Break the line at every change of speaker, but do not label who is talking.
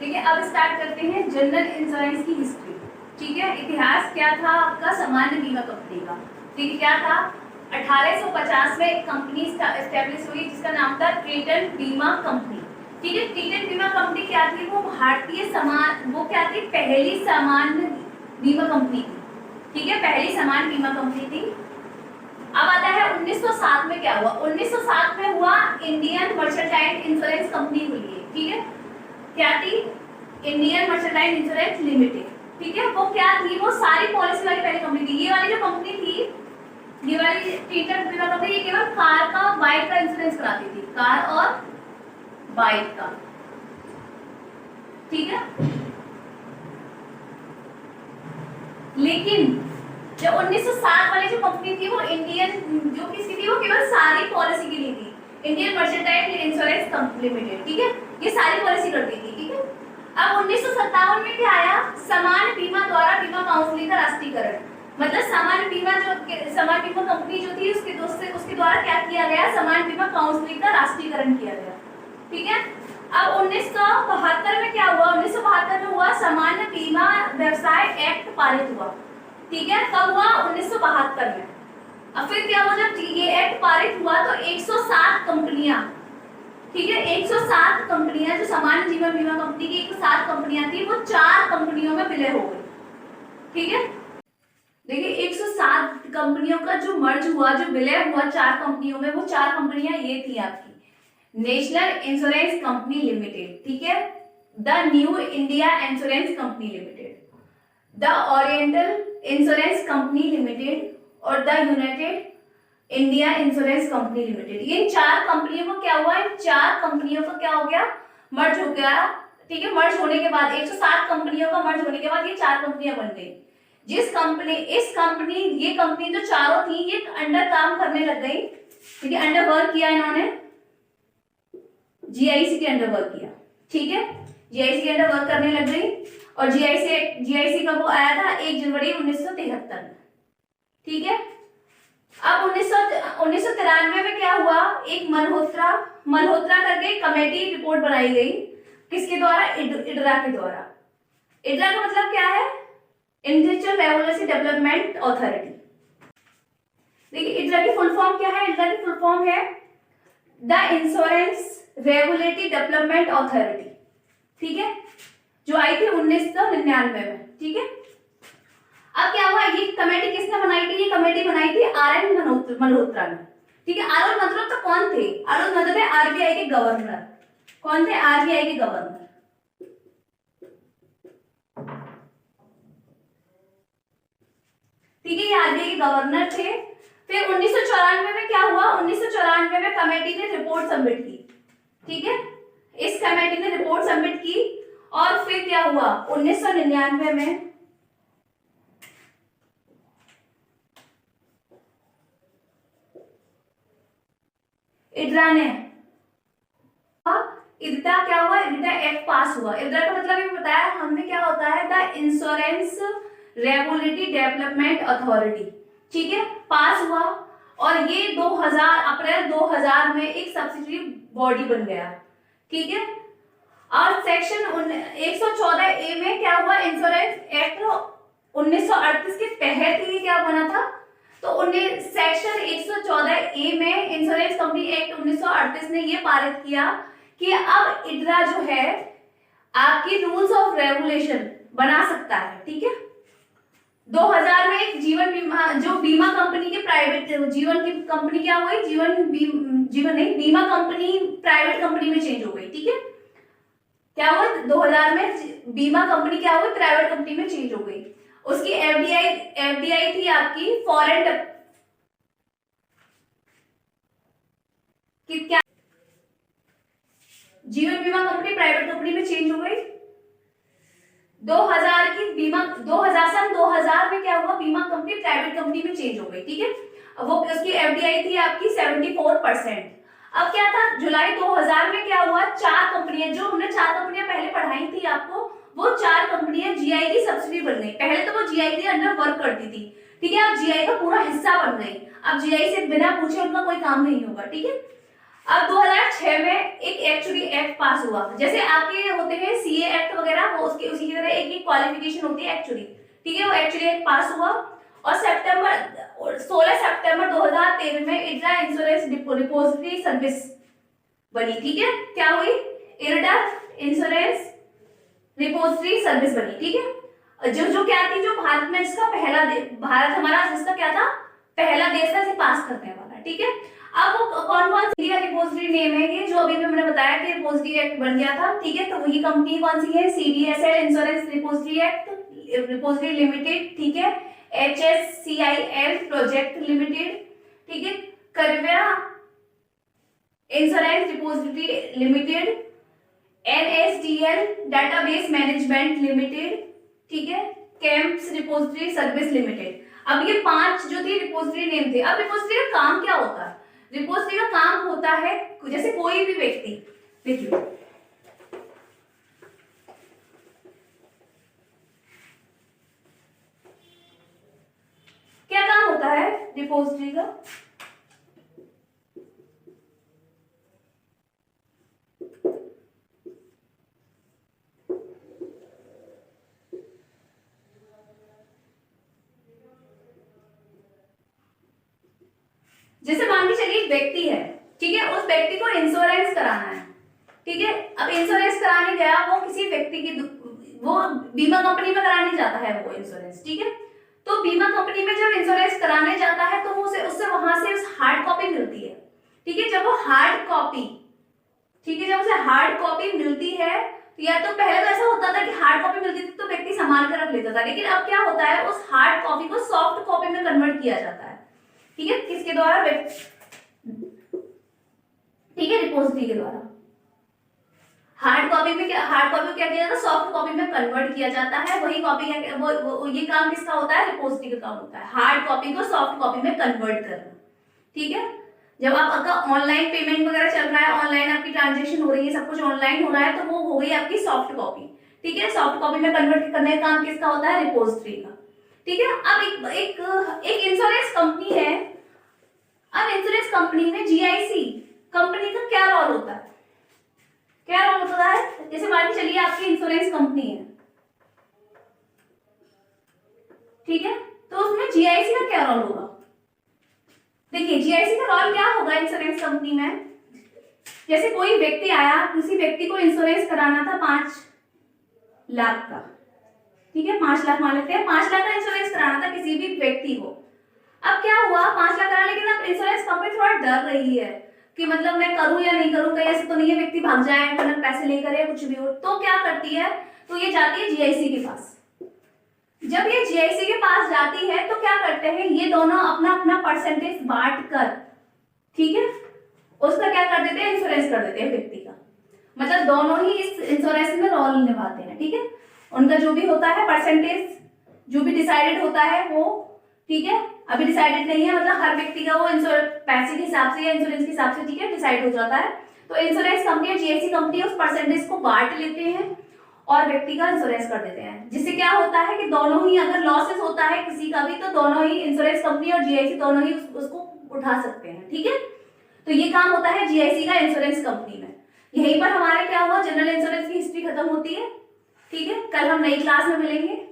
ठीक है, अब स्टार्ट करते हैं जनरल इंश्योरेंस की हिस्ट्री। ठीक है, इतिहास क्या था आपका सामान्य बीमा कंपनी का। ठीक है, क्या था, 1850 में एक कंपनी एस्टेब्लिश हुई जिसका नाम था ट्रीटन बीमा कंपनी। ठीक है, ट्रीटन बीमा कंपनी क्या थी, वो भारतीय वो क्या थी, पहली सामान्य बीमा कंपनी थी। ठीक है, पहली सामान्य बीमा कंपनी थी। अब आता है 1907 में क्या हुआ, 1907 में हुआ इंडियन मर्चेंटाइल इंश्योरेंस कंपनी हुई है। ठीक है, क्या थी, इंडियन मर्चेंटाइल इंश्योरेंस लिमिटेड। ठीक है, वो क्या थी, वो सारी पॉलिसी वाली पहली कंपनी थी। ये वाली जो कंपनी थी, ये वाली ट्रीटन बीमा कंपनी, ये केवल कार का बाइक का इंश्योरेंस कराती थी, कार और बाइक का। ठीक है, लेकिन जो 1907 वाली जो कंपनी थी वो इंडियन जो किसकी थी, वो केवल सारी पॉलिसी के लिए थी, Indian mercantile insurance company limited. ठीक है, ये सारी पॉलिसी करती थी। ठीक है, अब 1957 में क्या आया, समान बीमा द्वारा बीमा काउंसिलिंग का राष्ट्रीयकरण। मतलब समान बीमा कंपनी जो थी उसके द्वारा क्या किया गया, समान बीमा काउंसिलिंग का राष्ट्रीयकरण किया गया। ठीक है, अब 1972 में क्या हुआ, 1972 में हुआ सामान्य बीमा व्यवसाय एक्ट पारित हुआ। ठीक है, कब हुआ, 1972 में। अब फिर क्या हुआ, जब ये एक्ट पारित हुआ तो 107 कंपनियां, ठीक है, 107 कंपनियां जो सामान्य जीवन बीमा कंपनी की 107 कंपनियां थी, वो 4 कंपनियों में विलय हो गई। ठीक है, देखिए 107 कंपनियों का जो मर्ज हुआ, जो विलय हुआ 4 कंपनियों में, वो 4 कंपनियां ये थी आपकी, नेशनल इंश्योरेंस कंपनी लिमिटेड, ठीक है, the new India insurance company limited, the oriental insurance company limited और the united India insurance company limited. इन 4 कंपनियों को क्या हुआ, इन 4 कंपनियों का क्या हो गया, मर्ज हो गया। ठीक है, मर्ज होने के बाद 107 कंपनियों का मर्ज होने के बाद ये 4 कंपनियां बन गई। ये कंपनी जो चारों थी, ये अंडर काम करने लग गई। ठीक है, अंडर वर्क किया इन्होंने, जीआईसी के अंडर वर्क किया। ठीक है, जीआईसी के अंडर वर्क करने लग गई और जीआईसी का वो आया था 1 जनवरी 1973 में। ठीक है, अब 1993 में क्या हुआ, एक मल्होत्रा करके कमेटी रिपोर्ट बनाई गई, किसके द्वारा, इडरा के द्वारा। इडरा का मतलब क्या है, इंडस्ट्रियल रेवोल्यूशनरी डेवलपमेंट अथॉरिटी। देखिए इडरा की फुल फॉर्म क्या है, इडरा की फुल फॉर्म है the insurance regulatory development authority. ठीक है, जो आई थी 1999 में। ठीक है, अब क्या हुआ, ये कमेटी किसने बनाई थी, ये कमेटी बनाई थी आर.एन. मल्होत्रा ने। ठीक है, आर.एन. मल्होत्रा कौन थे, आर.एन. मल्होत्रा आरबीआई के गवर्नर। कौन थे, आरबीआई के गवर्नर। ठीक है, ये आरबीआई के गवर्नर थे। फिर 1994 में क्या हुआ, 1994 में कमेटी ने रिपोर्ट सबमिट की। ठीक है, इस कमेटी ने रिपोर्ट सबमिट की और फिर क्या हुआ, 1999 में इडरा ने इडरा क्या हुआ, इडरा एक्ट पास हुआ। इडरा का मतलब ये बताया हमने, क्या होता है, the insurance regulatory development authority. ठीक है, पास हुआ और ये अप्रैल 2000 में एक सब्सिडरी बॉडी बन गया। ठीक है, और सेक्शन 114A में क्या हुआ, इंश्योरेंस एक्ट 1938 के तहत ये क्या बना था, तो सेक्शन 114A में इंश्योरेंस कंपनी एक्ट 1938 ने ये पारित किया कि अब इडरा जो है आपकी रूल्स ऑफ रेगुलेशन बना सकता है। ठीक है, 2000 में एक जीवन बीमा, जो बीमा कंपनी के प्राइवेट जीवन की कंपनी क्या हुई, बीमा कंपनी प्राइवेट कंपनी में चेंज हो गई। ठीक है, क्या हुआ, 2000 में बीमा कंपनी क्या हुई, प्राइवेट कंपनी में चेंज हो गई। उसकी एफडीआई थी आपकी फॉरेन क्या, जीवन बीमा कंपनी प्राइवेट कंपनी में चेंज हो गई। 2000 की बीमा 2000 में क्या हुआ, बीमा कंपनी प्राइवेट कंपनी में चेंज हो गई। ठीक है, वो उसकी एफडीआई थी आपकी 74%। अब क्या था, जुलाई 2000 में क्या हुआ, 4 कंपनियां, जो हमने 4 कंपनियां पहले पढ़ाई थी आपको, वो 4 कंपनियां जीआई की सब्सिडी बन गई। पहले तो वो जीआई के अंडर वर्क करती थी। ठीक है, अब जीआई का पूरा हिस्सा बन गई। अब जीआई से बिना पूछे उनका कोई काम नहीं होगा। ठीक है, अब 2006 में एक एक्चुअली एक्ट पास हुआ, जैसे आपके होते हैं सीए एक्ट वगैरह, वो उसके उसी की तरह एक क्वालिफिकेशन होती है एक्चुअली, ठीक है। वो एक्चुअली एक्ट पास हुआ और 16 सितंबर 2013 में इरडा इंश्योरेंस रिपोजिटरी सर्विस बनी, ठीक है। क्या हुई? इरडा इंश्योरेंस रिपोजिटरी सर्विस बनी, ठीक है। जो क्या थी, जो भारत में इसका पहला भारत हमारा जिसका क्या था, पहला देश था इसे पास करने वाला, ठीक है। अब वो कौन कौन सी रिपोजिटरी नेम है ये, जो अभी मैंने बताया कि रिपोजिटरी एक्ट बन गया था, ठीक है। तो वही कंपनी कौन सी है? CDSL insurance repository act repository limited, ठीक है। HSCIL प्रोजेक्ट लिमिटेड, ठीक है। करवेरा insurance repository limited, NSDL database management limited, ठीक है। CAMS repository service limited. अब ये 5 जो थी रिपोजिटरी नेम थे। अब रिपोजिटरी का काम क्या होता है? रिपोजिटरी का काम होता है, जैसे कोई भी व्यक्ति, देखिए क्या काम होता है रिपोजिटरी का? जैसे मान के चलिए एक व्यक्ति है, ठीक है, उस व्यक्ति को इंश्योरेंस कराना है, ठीक है। अब इंश्योरेंस कराने गया वो किसी व्यक्ति की, वो बीमा कंपनी में कराने जाता है वो इंश्योरेंस, ठीक है। तो बीमा कंपनी में जब इंश्योरेंस कराने जाता है तो उसे उससे वहां से उस हार्ड कॉपी मिलती है, ठीक है। जब वो हार्ड कॉपी, ठीक है, जब उसे हार्ड कॉपी मिलती है, तो या तो पहले तो ऐसा होता था कि हार्ड कॉपी मिलती थी तो व्यक्ति संभाल कर रख लेता था, लेकिन अब क्या होता है, उस हार्ड कॉपी को सॉफ्ट कॉपी में कन्वर्ट किया जाता है, ठीक है। किसके द्वारा? ठीक है, रिपोजिटरी के द्वारा। हार्ड कॉपी में हार्ड कॉपी को क्या किया जाता है? सॉफ्ट कॉपी में कन्वर्ट किया जाता है। वही कॉपी वो ये काम किसका होता है? रिपोजिटरी का काम होता है, हार्ड कॉपी को सॉफ्ट कॉपी में कन्वर्ट करना, ठीक है। जब आपका ऑनलाइन पेमेंट वगैरह चल रहा है, ऑनलाइन आपकी ट्रांजेक्शन हो रही है, सब कुछ ऑनलाइन हो रहा है, तो वो हो गई आपकी सॉफ्ट कॉपी, ठीक है। सॉफ्ट कॉपी में कन्वर्ट करने का काम किसका होता है? रिपोजिटरी का, ठीक है। अब एक इंश्योरेंस कंपनी है। अब इंश्योरेंस कंपनी में GIC कंपनी का क्या रोल होता है? क्या रोल होता है? जैसे मान के चलिए आपकी इंश्योरेंस कंपनी है, ठीक है, तो उसमें GIC का क्या रोल होगा? देखिए GIC का रोल क्या होगा इंश्योरेंस कंपनी में? जैसे कोई व्यक्ति आया, किसी व्यक्ति को इंश्योरेंस कराना था 5 लाख का, ठीक है, 5 लाख मान लेते हैं, 5 लाख का इंश्योरेंस कराना था किसी भी व्यक्ति को। अब क्या हुआ, 5 लाख कराने, लेकिन अब इंश्योरेंस कंपनी थोड़ा डर रही है कि मतलब मैं करूं या नहीं करूं, कहीं ऐसे तो नहीं है व्यक्ति भाग जाए, मतलब पैसे लेकर या कुछ भी हो। तो क्या करती है, तो ये जाती है GIC के पास। जब ये GIC के पास जाती है तो क्या करते हैं, ये दोनों अपना अपना परसेंटेज बांट कर, ठीक है, उसका क्या कर देते हैं? इंश्योरेंस कर देते हैं व्यक्ति का। मतलब दोनों ही इस इंश्योरेंस में रोल निभाते हैं, ठीक है। उनका जो भी होता है परसेंटेज, जो भी डिसाइडेड होता है वो, ठीक है, अभी डिसाइडेड नहीं है, मतलब हर व्यक्ति का वो पैसे के हिसाब से या इंश्योरेंस के हिसाब से, ठीक है, डिसाइड हो जाता है। तो इंश्योरेंस कंपनी और GIC कंपनी उस परसेंटेज को बांट लेते हैं और व्यक्ति का इंश्योरेंस कर देते हैं, जिससे क्या होता है कि दोनों ही, अगर लॉसेस होता है किसी का भी, तो दोनों ही इंश्योरेंस कंपनी और GIC दोनों ही उसको उठा सकते हैं, ठीक है। तो ये काम होता है GIC का इंश्योरेंस कंपनी में। यहीं पर हमारे क्या हुआ, जनरल इंश्योरेंस की हिस्ट्री खत्म होती है, ठीक है। कल हम नई क्लास में मिलेंगे।